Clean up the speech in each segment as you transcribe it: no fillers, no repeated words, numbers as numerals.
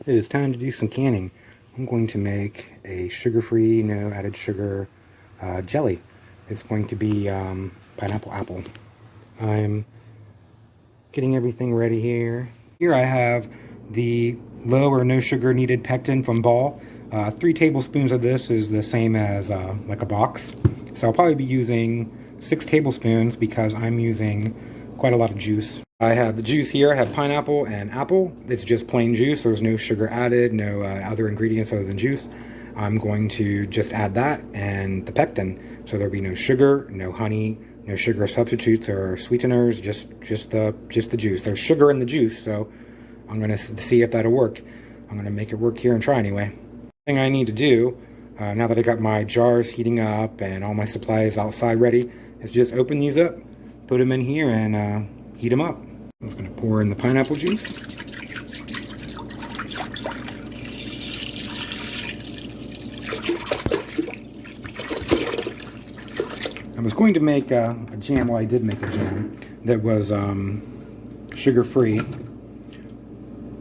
It is time to do some canning. I'm going to make a sugar-free, no added sugar jelly. It's going to be pineapple apple. I'm getting everything ready here. Here I have the low or no sugar needed pectin from Ball. 3 tablespoons of this is the same as like a box. So I'll probably be using 6 tablespoons because I'm using quite a lot of juice. I have the juice here. I have pineapple and apple. It's just plain juice. There's no sugar added, no other ingredients other than juice. I'm going to just add that and the pectin. So there'll be no sugar, no honey, no sugar substitutes or sweeteners, just the juice. There's sugar in the juice, so I'm going to see if that'll work. I'm going to make it work here and try anyway. The thing I need to do, now that I got my jars heating up and all my supplies outside ready, is just open these up, put them in here, and heat them up. I'm just going to pour in the pineapple juice. I was going to make a jam, well I did make a jam, that was sugar-free,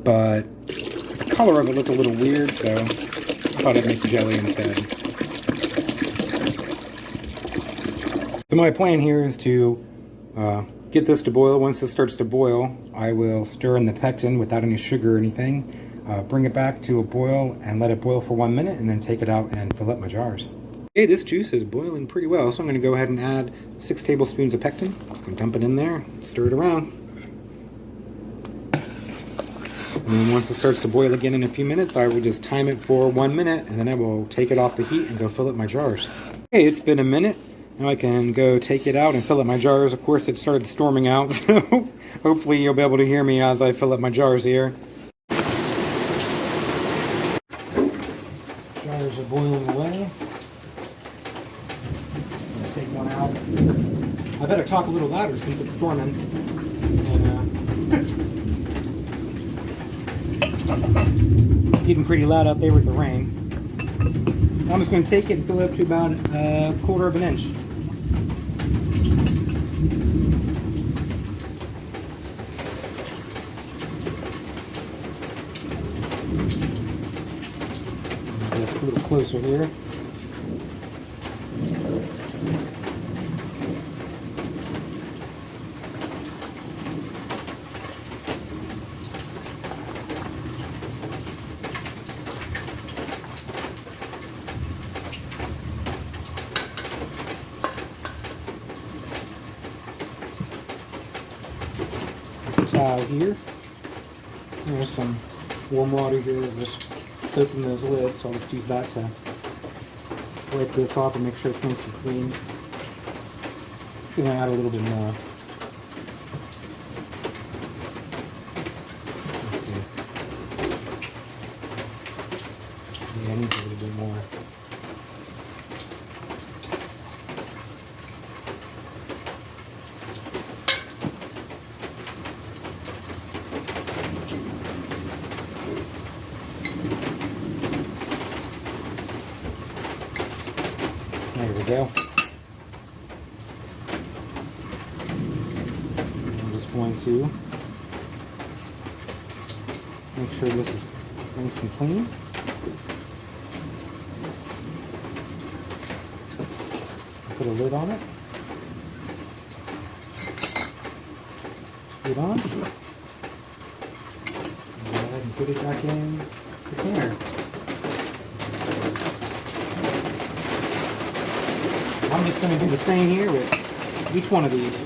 but the color of it looked a little weird, so I thought I'd make jelly instead. So my plan here is to get this to boil. Once this starts to boil, I will stir in the pectin without any sugar or anything, bring it back to a boil and let it boil for 1 minute, and then take it out and fill up my jars. Okay, this juice is boiling pretty well, so I'm going to go ahead and add 6 tablespoons of pectin. Just going to dump it in there, stir it around. And then once it starts to boil again in a few minutes, I will just time it for 1 minute, and then I will take it off the heat and go fill up my jars. Okay, it's been a minute. Now I can go take it out and fill up my jars. Of course, it started storming out, so hopefully you'll be able to hear me as I fill up my jars here. Jars are boiling away. I'm going to take one out. I better talk a little louder since it's storming. And, getting pretty loud out there with the rain. I'm just going to take it and fill it up to about a 1/4 of an inch. Let's put it a little closer here. Towel here. There's some warm water here that was soaking those lids, so I'll just use that to wipe this off and make sure it's nice and clean. I'm going to add a little bit more. Let's see. Yeah, I need a little bit more. There we go. I'm just going to make sure this is nice and clean. Put a lid on it. Screw it on. Go ahead and put it back in the container. I'm just going to do the same here with each one of these.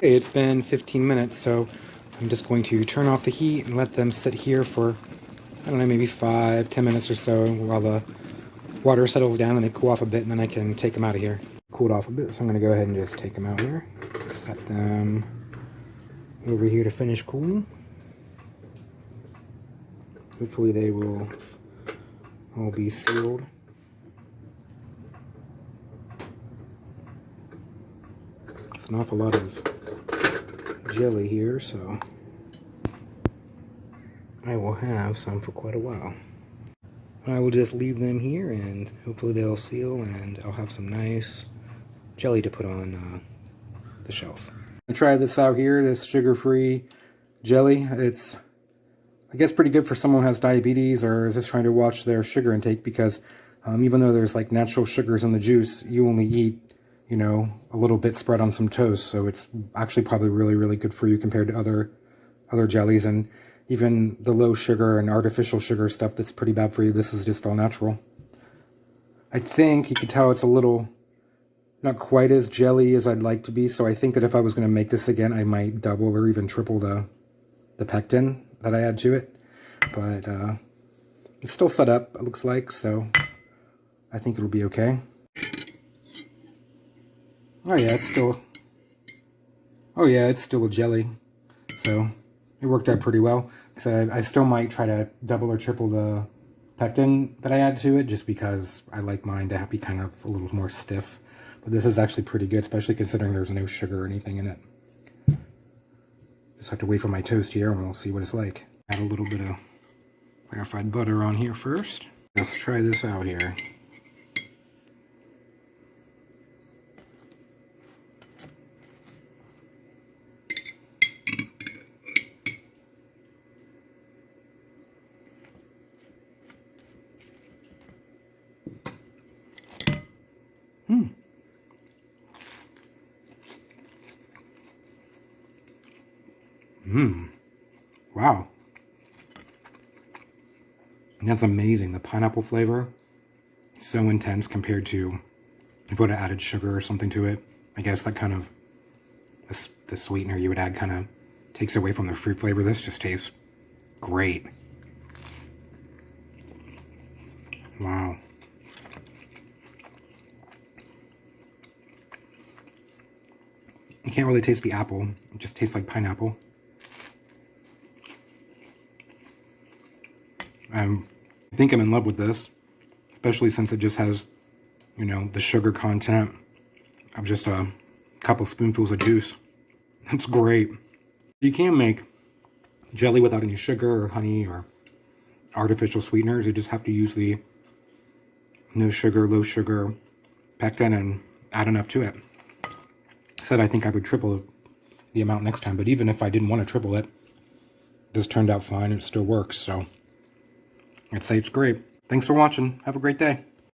Okay, it's been 15 minutes, so I'm just going to turn off the heat and let them sit here for, I don't know, maybe 5-10 minutes or so while the water settles down and they cool off a bit, and then I can take them out of here. Cooled off a bit, so I'm going to go ahead and just take them out here. Set them over here to finish cooling. Hopefully they will all be sealed. It's an awful lot of jelly here, so I will have some for quite a while. I will just leave them here and hopefully they'll seal, and I'll have some nice jelly to put on the shelf. I'm gonna try this out here, this sugar-free jelly. It's, I guess, pretty good for someone who has diabetes or is just trying to watch their sugar intake, because even though there's like natural sugars in the juice, you only eat, you know, a little bit spread on some toast. So it's actually probably really, really good for you compared to other jellies, and even the low sugar and artificial sugar stuff that's pretty bad for you. This is just all natural. I think you can tell it's a little not quite as jelly as I'd like to be. So I think that if I was going to make this again, I might double or even triple the pectin that I add to it. But it's still set up, it looks like, so I think it'll be okay. Oh yeah, it's still a jelly. So it worked out pretty well. So I still might try to double or triple the pectin that I add to it, just because I like mine to be kind of a little more stiff. But this is actually pretty good, especially considering there's no sugar or anything in it. Just have to wait for my toast here and we'll see what it's like. Add a little bit of clarified butter on here first. Let's try this out here. Wow. That's amazing. The pineapple flavor is so intense compared to if you would have added sugar or something to it. I guess that kind of, the sweetener you would add kind of takes away from the fruit flavor. This just tastes great. Wow. You can't really taste the apple. It just tastes like pineapple. I think I'm in love with this, especially since it just has, you know, the sugar content of just a couple spoonfuls of juice. That's great. You can make jelly without any sugar or honey or artificial sweeteners. You just have to use the no sugar, low sugar pectin and add enough to it. I said I think I would triple the amount next time, but even if I didn't want to triple it, this turned out fine and it still works, so I'd say it's great. Thanks for watching. Have a great day.